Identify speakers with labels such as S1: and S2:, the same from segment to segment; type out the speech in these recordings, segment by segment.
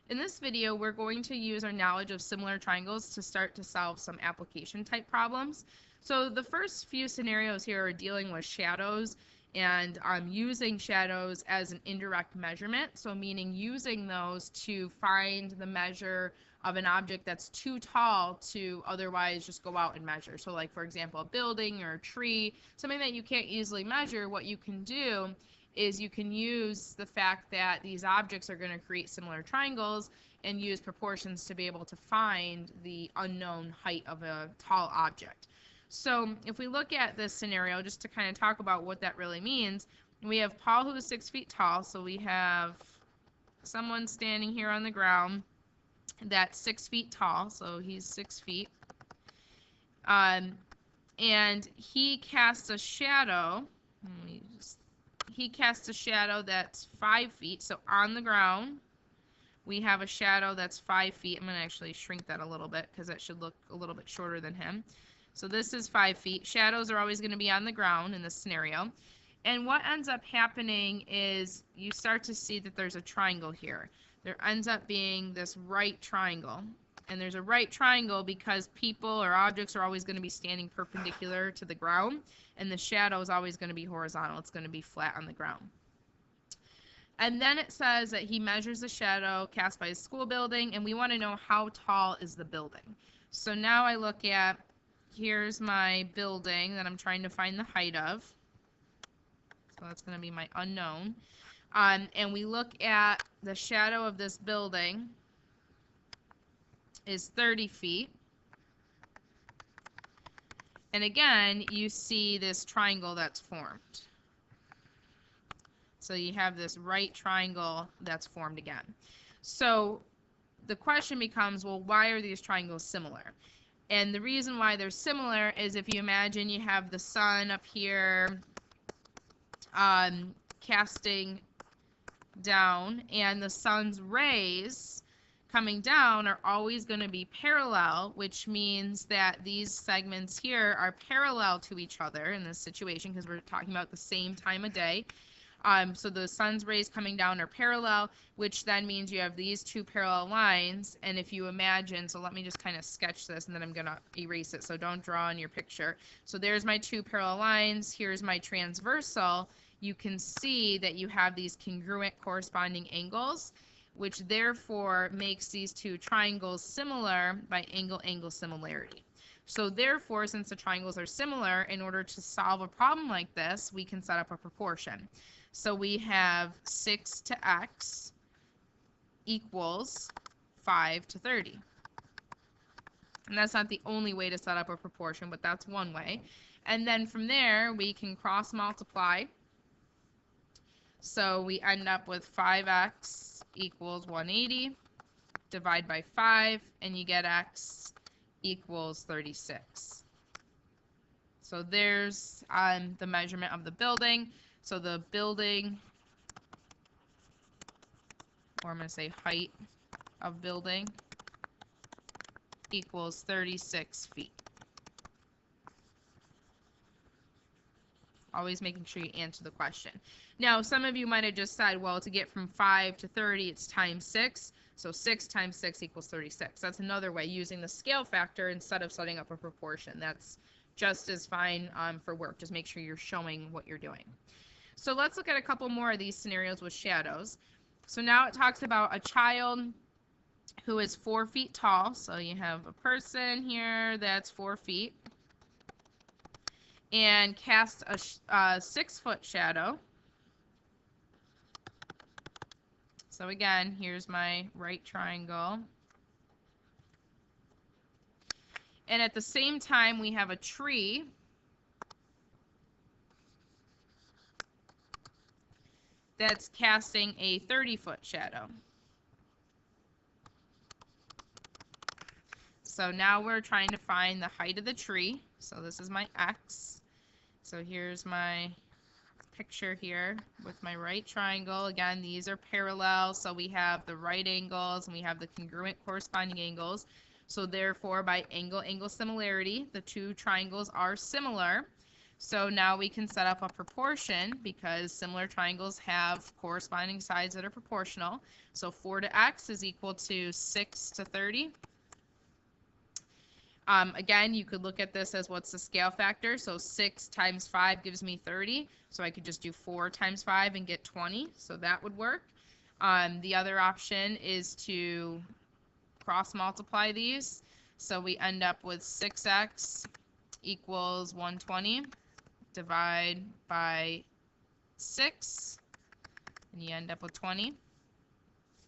S1: In this video, we're going to use our knowledge of similar triangles to start to solve some application type problems. So the first few scenarios here are dealing with shadows and using shadows as an indirect measurement, so meaning using those to find the measure of an object that's too tall to otherwise just go out and measure. So like, for example, a building or a tree, something that you can't easily measure, what you can do is you can use the fact that these objects are going to create similar triangles and use proportions to be able to find the unknown height of a tall object. So if we look at this scenario, just to kind of talk about what that really means, we have Paul, who is 6 feet tall. So we have someone standing here on the ground that's 6 feet tall. So he's 6 feet. And he casts a shadow. He casts a shadow that's 5 feet. So on the ground, we have a shadow that's 5 feet. I'm going to actually shrink that a little bit because that should look a little bit shorter than him. So this is 5 feet. Shadows are always going to be on the ground in this scenario. And what ends up happening is you start to see that there's a triangle here. There ends up being this right triangle. And there's a right triangle because people or objects are always going to be standing perpendicular to the ground, and the shadow is always going to be horizontal. It's going to be flat on the ground. And then it says that he measures the shadow cast by his school building, and we want to know how tall is the building. So now I look at, here's my building that I'm trying to find the height of. So that's going to be my unknown. And we look at the shadow of this building is 30 feet. And again, you see this triangle that's formed. So you have this right triangle that's formed again. So the question becomes, well, why are these triangles similar? And the reason why they're similar is if you imagine you have the sun up here casting down, and the sun's rays coming down are always going to be parallel, which means that these segments here are parallel to each other in this situation because we're talking about the same time of day. So the sun's rays coming down are parallel, which then means you have these two parallel lines. And if you imagine, so let me just kind of sketch this and then I'm going to erase it, so don't draw on your picture. So there's my two parallel lines. Here's my transversal. You can see that you have these congruent corresponding angles, which therefore makes these two triangles similar by angle-angle similarity. So therefore, since the triangles are similar, in order to solve a problem like this, we can set up a proportion. So we have 6 to x equals 5 to 30. And that's not the only way to set up a proportion, but that's one way. And then from there, we can cross multiply. So we end up with 5x equals 180, divide by 5, and you get x equals 36. So there's the measurement of the building. So the building, or I'm going to say height of building, equals 36 feet. Always making sure you answer the question. Now, some of you might have just said, well, to get from 5 to 30, it's times 6. So 6 times 6 equals 36. That's another way, using the scale factor instead of setting up a proportion. That's just as fine for work. Just make sure you're showing what you're doing. So let's look at a couple more of these scenarios with shadows. So now it talks about a child who is 4 feet tall. So you have a person here that's 4 feet. And cast a 6-foot shadow. So again, here's my right triangle. And at the same time, we have a tree that's casting a 30-foot shadow. So now we're trying to find the height of the tree. So this is my x. So here's my picture here with my right triangle. Again, these are parallel, so we have the right angles and we have the congruent corresponding angles. So therefore, by angle-angle similarity, the two triangles are similar. So now we can set up a proportion because similar triangles have corresponding sides that are proportional. So 4 to x is equal to 6 to 30. Again, you could look at this as what's the scale factor. So 6 times 5 gives me 30. So I could just do 4 times 5 and get 20. So that would work. The other option is to cross multiply these. So we end up with 6x equals 120. Divide by 6, and you end up with 20.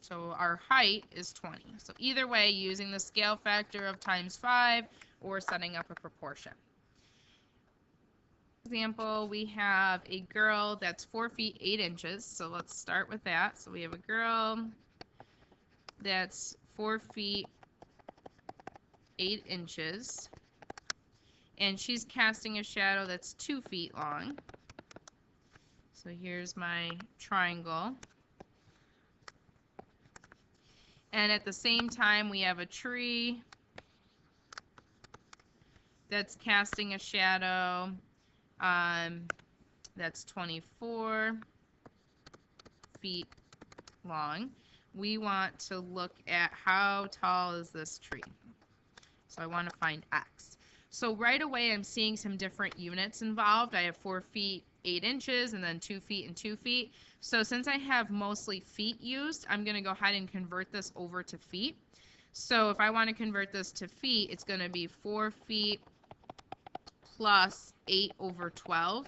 S1: So our height is 20. So either way, using the scale factor of times 5 or setting up a proportion. Example, we have a girl that's 4 feet 8 inches. So let's start with that. So we have a girl that's 4 feet 8 inches. And she's casting a shadow that's 2 feet long. So here's my triangle. And at the same time, we have a tree that's casting a shadow that's 24 feet long. We want to look at how tall is this tree. So I want to find x. So right away, I'm seeing some different units involved. I have 4 feet 8 inches and then 2 feet and 2 feet. So since I have mostly feet used, I'm going to go ahead and convert this over to feet. So if I want to convert this to feet, it's going to be 4 feet plus 8 over 12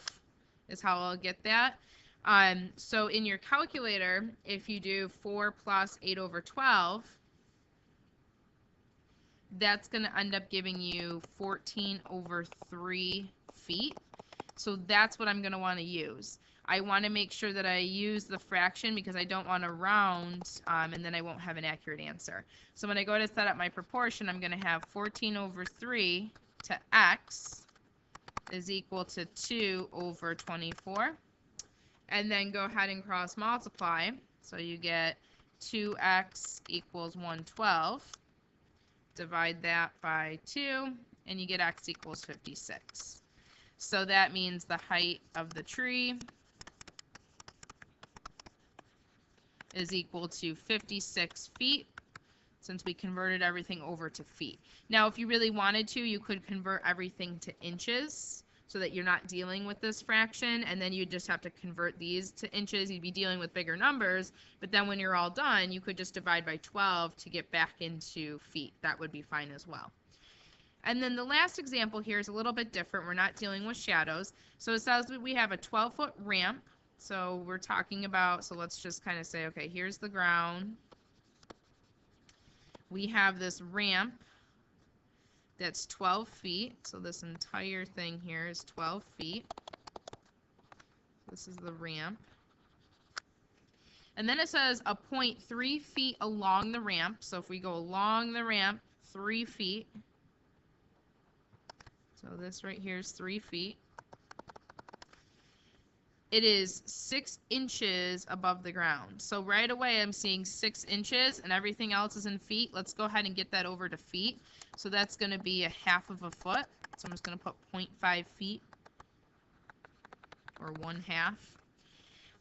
S1: is how I'll get that. So in your calculator, if you do 4 plus 8 over 12, that's going to end up giving you 14 over 3 feet. So that's what I'm going to want to use. I want to make sure that I use the fraction because I don't want to round and then I won't have an accurate answer. So when I go to set up my proportion, I'm going to have 14 over 3 to x is equal to 2 over 24. And then go ahead and cross multiply. So you get 2x equals 112. Divide that by 2, and you get x equals 56. So that means the height of the tree is equal to 56 feet, since we converted everything over to feet. Now, if you really wanted to, you could convert everything to inches so that you're not dealing with this fraction, and then you just have to convert these to inches. You'd be dealing with bigger numbers, but then when you're all done, you could just divide by 12 to get back into feet. That would be fine as well. And then the last example here is a little bit different. We're not dealing with shadows. So it says that we have a 12-foot ramp. So we're talking about, so let's just kind of say, okay, here's the ground. We have this ramp that's 12 feet. So this entire thing here is 12 feet. This is the ramp. And then it says a point 3 feet along the ramp. So if we go along the ramp 3 feet, so this right here is 3 feet. It is 6 inches above the ground. So right away I'm seeing 6 inches and everything else is in feet. Let's go ahead and get that over to feet. So that's going to be a half of a foot. So I'm just going to put 0.5 feet or 1/2.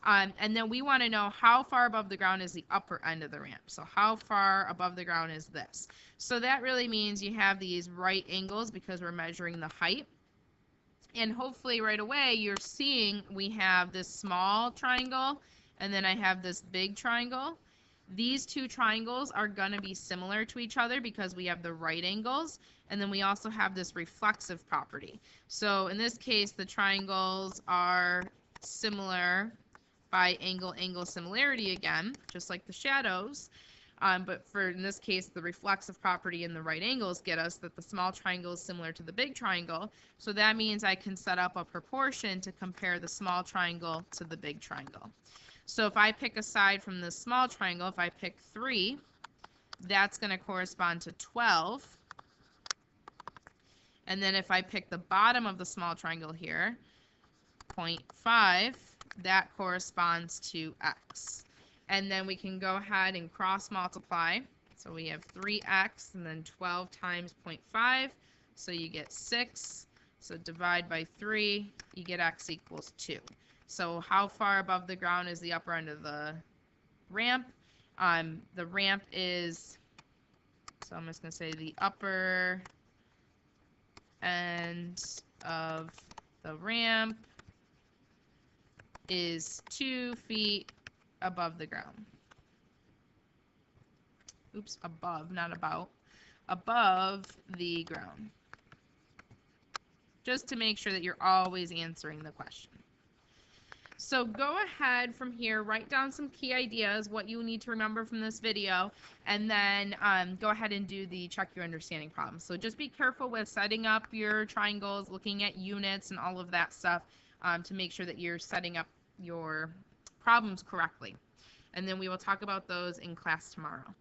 S1: And then we want to know how far above the ground is the upper end of the ramp. So how far above the ground is this? So that really means you have these right angles because we're measuring the height. And hopefully right away you're seeing we have this small triangle and then I have this big triangle. These two triangles are going to be similar to each other because we have the right angles, and then we also have this reflexive property. So in this case the triangles are similar by angle similarity again, just like the shadows. But for, in this case, the reflexive property in the right angles get us that the small triangle is similar to the big triangle. So that means I can set up a proportion to compare the small triangle to the big triangle. So if I pick a side from the small triangle, if I pick 3, that's going to correspond to 12. And then if I pick the bottom of the small triangle here, 0.5, that corresponds to x. And then we can go ahead and cross multiply. So we have 3x and then 12 times 0.5. So you get 6 So divide by 3, you get x equals 2. So how far above the ground is the upper end of the ramp? The ramp is, so I'm just going to say the upper end of the ramp is 2 feet above the ground. Oops, above, not about. Above the ground. Just to make sure that you're always answering the question. So go ahead from here, write down some key ideas, what you need to remember from this video, and then go ahead and do the check your understanding problem. So just be careful with setting up your triangles, looking at units and all of that stuff to make sure that you're setting up your problems correctly. And then we will talk about those in class tomorrow.